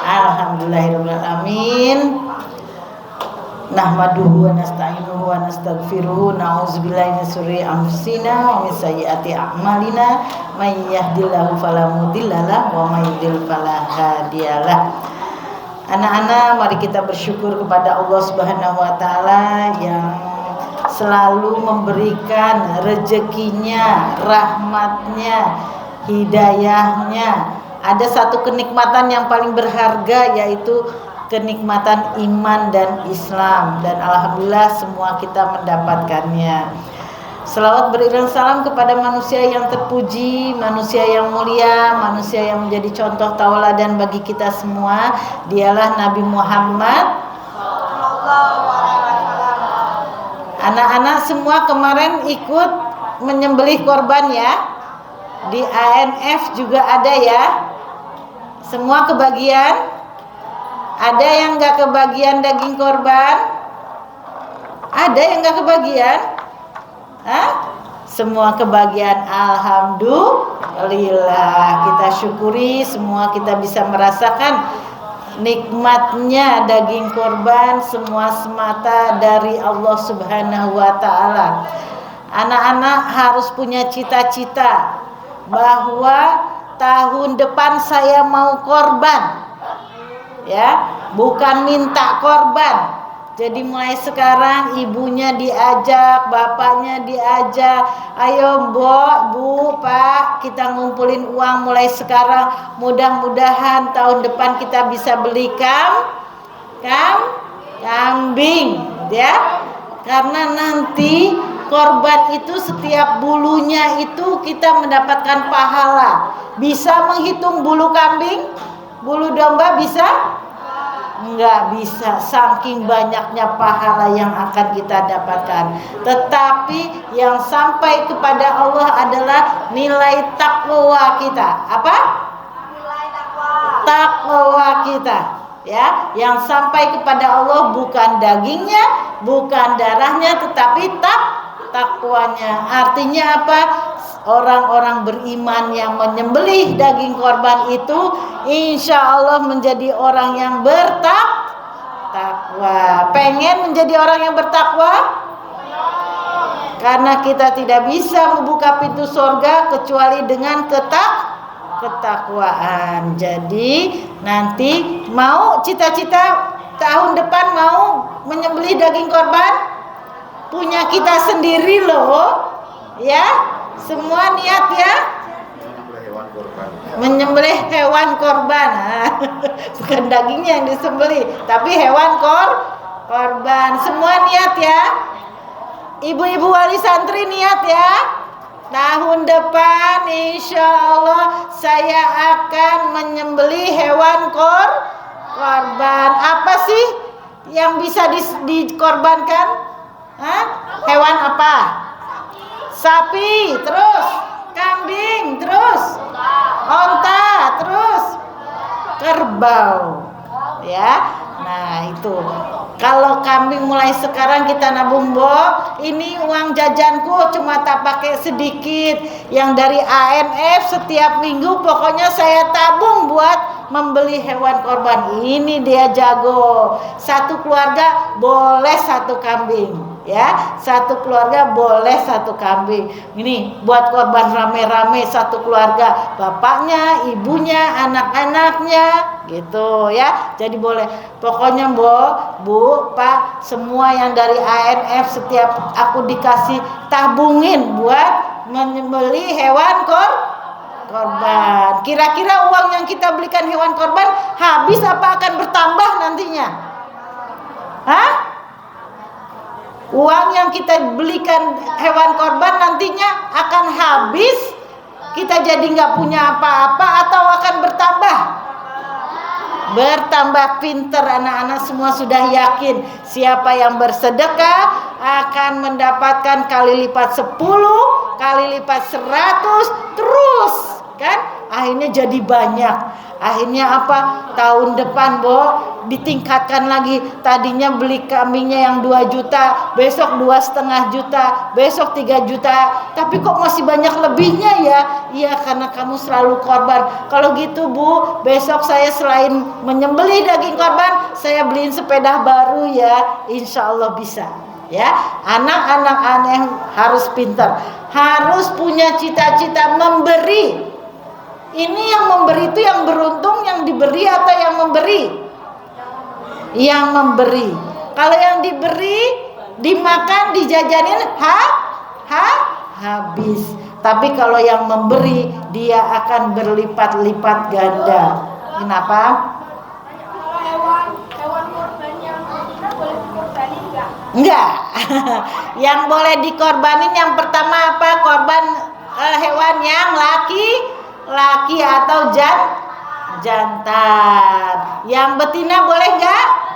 Alhamdulillahirabbil alamin. Nahmaduhu wa nasta'inuhu wa nastaghfiruhu na'udzubillahi min syururi anfusina wa min sayyiati a'malina may yahdihillahu fala mudhillalah wa may yudhlil fala hadiyalah. Anak-anak, mari kita bersyukur kepada Allah Subhanahu wa taala yang selalu memberikan rezekinya, rahmatnya, hidayahnya. Ada satu kenikmatan yang paling berharga, yaitu kenikmatan iman dan Islam, dan alhamdulillah semua kita mendapatkannya. Selawat beriring salam kepada manusia yang terpuji, manusia yang mulia, manusia yang menjadi contoh tauladan bagi kita semua. Dialah Nabi Muhammad. Anak-anak semua kemarin ikut menyembelih korban ya. Di ANF juga ada ya. Semua kebagian. Ada yang gak kebagian daging korban? Ada yang gak kebagian? Hah? Semua kebagian. Alhamdulillah. Kita syukuri, semua kita bisa merasakan nikmatnya daging korban. Semua semata dari Allah Subhanahu wa ta'ala. Anak-anak harus punya cita-cita bahwa tahun depan saya mau korban, ya, bukan minta korban. Jadi mulai sekarang ibunya diajak, bapaknya diajak, ayo Mbok, Bu, Pak, kita ngumpulin uang mulai sekarang. Mudah-mudahan tahun depan kita bisa beli kambing, ya. Karena nanti korban itu setiap bulunya itu kita mendapatkan pahala. Bisa menghitung bulu kambing? Bulu domba bisa? Enggak bisa, saking banyaknya pahala yang akan kita dapatkan. Tetapi yang sampai kepada Allah adalah nilai takwa kita. Apa? Nilai takwa kita. Ya, yang sampai kepada Allah bukan dagingnya, bukan darahnya, tetapi takwanya. Artinya apa? Orang-orang beriman yang menyembelih daging korban itu insya Allah menjadi orang yang bertakwa. Pengen menjadi orang yang bertakwa? Karena kita tidak bisa membuka pintu surga kecuali dengan ketakwaan. Jadi nanti mau cita-cita tahun depan mau menyembelih daging korban? Punya kita sendiri loh, ya. Semua niat ya, menyembelih hewan korban. Bukan dagingnya yang disembelih, tapi hewan korban. Semua niat ya. Ibu-ibu wali santri niat ya. Tahun depan insya Allah saya akan menyembelih hewan korban. Apa sih yang bisa dikorbankan? Hah? Hewan apa? Sapi, terus kambing, terus onta, terus kerbau, ya. Nah itu, kalau kambing mulai sekarang kita nabung, Mbok. Ini uang jajanku cuma tak pakai sedikit. Yang dari ANF setiap minggu pokoknya saya tabung buat membeli hewan korban. Ini dia jago. Satu keluarga boleh satu kambing, ya. Satu keluarga boleh satu kambing. Ini buat korban rame-rame satu keluarga, bapaknya, ibunya, anak-anaknya, gitu ya. Jadi boleh. Pokoknya Mbok, Bu, Pak, semua yang dari ANF setiap aku dikasih tabungin buat menyembelih hewan korban. Kira-kira uang yang kita belikan hewan korban habis apa akan bertambah nantinya? Hah? Uang yang kita belikan hewan korban nantinya akan habis, kita jadi nggak punya apa-apa, atau akan bertambah? Bertambah. Pinter anak-anak semua sudah yakin. Siapa yang bersedekah akan mendapatkan kali lipat 10, kali lipat 100, terus kan akhirnya jadi banyak. Akhirnya apa? Tahun depan, Bo, ditingkatkan lagi. Tadinya beli kambingnya yang 2 juta, besok 2,5 juta, besok 3 juta. Tapi kok masih banyak lebihnya ya? Iya, karena kamu selalu korban. Kalau gitu Bu, besok saya selain menyembelih daging korban, saya beliin sepeda baru ya. Insya Allah bisa. Ya, anak-anak aneh harus pintar, harus punya cita-cita memberi. Ini yang memberi itu yang beruntung, yang diberi atau yang memberi? Yang memberi. Kalau yang diberi, dimakan, dijajanin, habis. Tapi kalau yang memberi, dia akan berlipat-lipat ganda. Kenapa? Kalau hewan kurban yang kita boleh dikorbanin enggak? Enggak. Yang boleh dikorbanin yang pertama apa? Korban hewan yang laki atau jantan. Yang betina boleh enggak?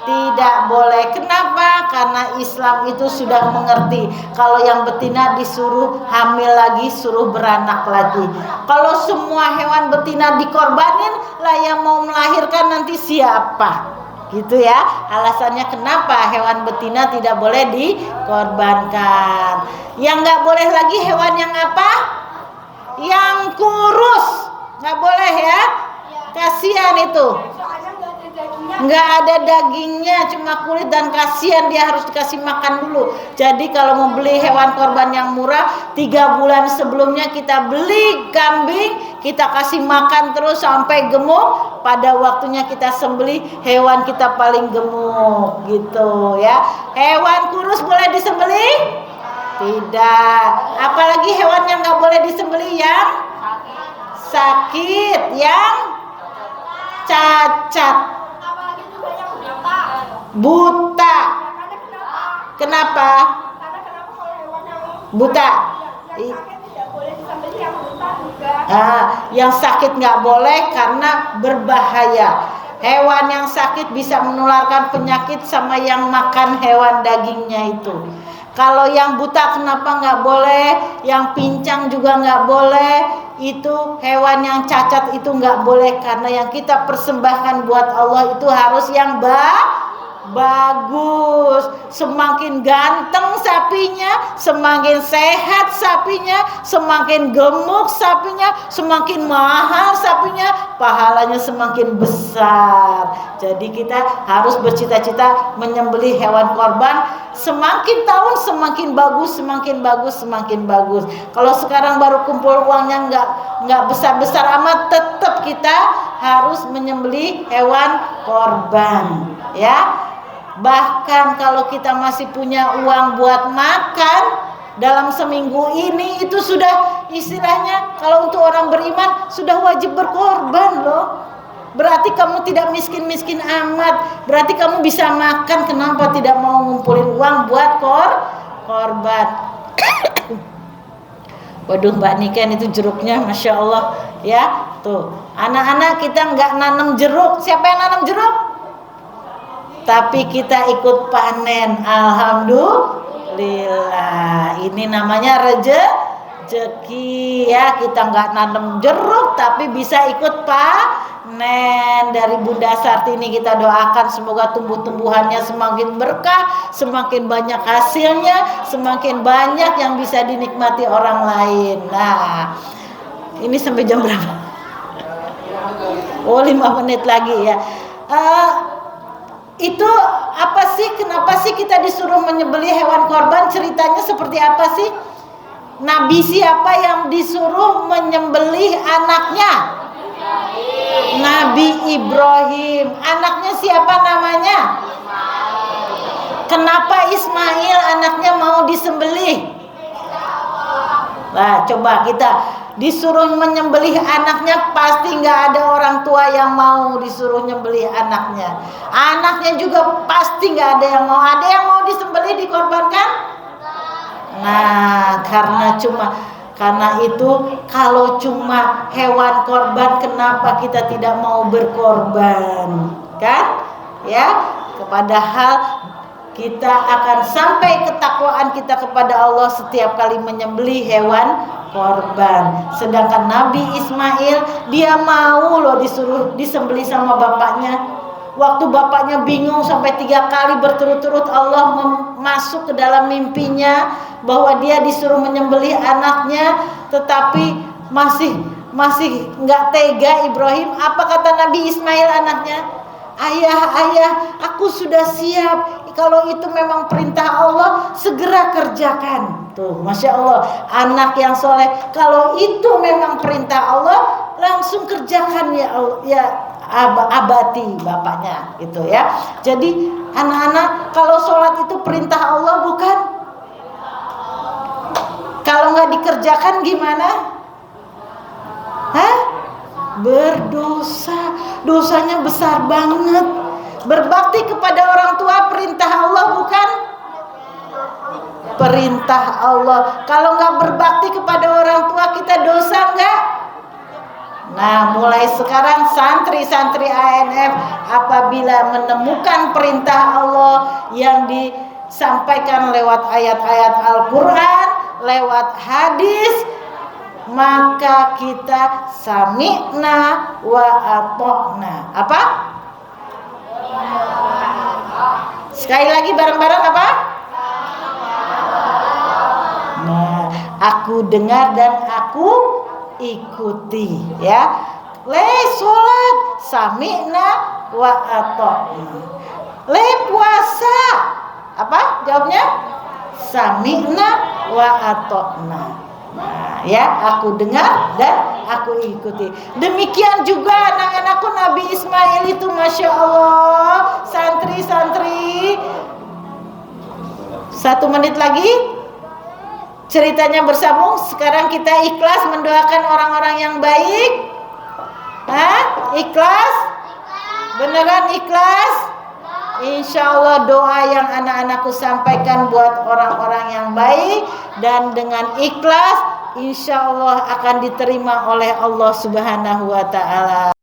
Tidak boleh. Kenapa? Karena Islam itu sudah mengerti kalau yang betina disuruh hamil lagi, suruh beranak lagi. Kalau semua hewan betina dikorbanin, lah yang mau melahirkan nanti siapa? Gitu ya. Alasannya kenapa hewan betina tidak boleh dikorbankan. Yang nggak boleh lagi hewan yang apa? Yang kurus. Nggak boleh ya. Kasihan itu. Nggak ada dagingnya, cuma kulit dan kasihan, dia harus dikasih makan dulu. Jadi kalau mau beli hewan korban yang murah, 3 bulan sebelumnya kita beli kambing, kita kasih makan terus sampai gemuk. Pada waktunya kita sembelih, hewan kita paling gemuk gitu ya. Hewan kurus boleh disembelih? Tidak. Apalagi hewan yang nggak boleh disembelih yang sakit, yang cacat, buta. Kenapa? Buta. Yang sakit nggak boleh karena berbahaya. Hewan yang sakit bisa menularkan penyakit sama yang makan hewan dagingnya itu. Kalau yang buta kenapa nggak boleh? Yang pincang juga nggak boleh. Itu hewan yang cacat itu nggak boleh, karena yang kita persembahkan buat Allah itu harus yang bagus. Semakin ganteng sapinya, semakin sehat sapinya, semakin gemuk sapinya, semakin mahal sapinya, pahalanya semakin besar. Jadi kita harus bercita-cita menyembelih hewan korban. Semakin tahun semakin bagus, semakin bagus, semakin bagus. Kalau sekarang baru kumpul uangnya nggak besar-besar amat, tetap kita harus menyembelih hewan korban, ya. Bahkan kalau kita masih punya uang buat makan dalam seminggu ini, itu sudah istilahnya kalau untuk orang beriman sudah wajib berkorban loh. Berarti kamu tidak miskin-miskin amat, berarti kamu bisa makan. Kenapa tidak mau ngumpulin uang buat korban? Waduh, Mbak Niken itu jeruknya Masya Allah ya. Tuh, anak-anak kita nggak nanam jeruk. Siapa yang nanam jeruk? Tapi kita ikut panen. Alhamdulillah. Ini namanya rezeki ya. Kita nggak nanam jeruk tapi bisa ikut panen. Dari Bunda Sartini kita doakan semoga tumbuh-tumbuhannya semakin berkah, semakin banyak hasilnya, semakin banyak yang bisa dinikmati orang lain. Nah, ini sampai jam berapa? Oh, 5 menit lagi ya. Itu apa sih? Kenapa sih kita disuruh menyembelih hewan korban? Ceritanya seperti apa sih? Nabi siapa yang disuruh menyembelih anaknya? Nabi Ibrahim. Anaknya siapa namanya? Kenapa Ismail anaknya mau disembelih? Nah, coba kita disuruh menyembelih anaknya, pasti nggak ada orang tua yang mau disuruh nyembelih anaknya. Anaknya juga pasti nggak ada yang mau. Ada yang mau disembelih, dikorbankan? Nah, karena itu kalau cuma hewan korban, kenapa kita tidak mau berkorban? Kan? Ya, padahal kita akan sampai ketakwaan kita kepada Allah setiap kali menyembelih hewan korban. Sedangkan Nabi Ismail dia mau loh disuruh disembelih sama bapaknya. Waktu bapaknya bingung sampai 3 kali berturut-turut Allah masuk ke dalam mimpinya bahwa dia disuruh menyembelih anaknya, tetapi masih nggak tega Ibrahim. Apa kata Nabi Ismail anaknya? Ayah, aku sudah siap. Kalau itu memang perintah Allah, segera kerjakan. Tuh, Masya Allah, anak yang soleh. Kalau itu memang perintah Allah, langsung kerjakan ya Allah, ya abati bapaknya, gitu ya. Jadi anak-anak, kalau sholat itu perintah Allah bukan? Kalau nggak dikerjakan gimana? Hah? Berdosa, dosanya besar banget. Berbakti kepada orang tua perintah Allah bukan? Perintah Allah. Kalau nggak berbakti kepada orang tua kita dosa nggak? Nah, mulai sekarang santri-santri ANF apabila menemukan perintah Allah yang disampaikan lewat ayat-ayat Al-Quran, lewat hadis, maka kita sami'na wa ata'na. Apa? Sekali lagi bareng-bareng apa? Nah, aku dengar dan aku ikuti, ya. Sholat sami'na wa ata'na. Puasa apa jawabnya? Sami'na wa ata'na. Nah, ya, aku dengar dan aku ikuti. Demikian juga anak-anakku Nabi Ismail itu, Masya Allah. Santri-santri, 1 menit lagi ceritanya bersambung. Sekarang kita ikhlas mendoakan orang-orang yang baik. Hah? Ikhlas? Beneran ikhlas? Insya Allah doa yang anak-anakku sampaikan buat orang-orang yang baik dan dengan ikhlas, insya Allah akan diterima oleh Allah Subhanahu wa Ta'ala.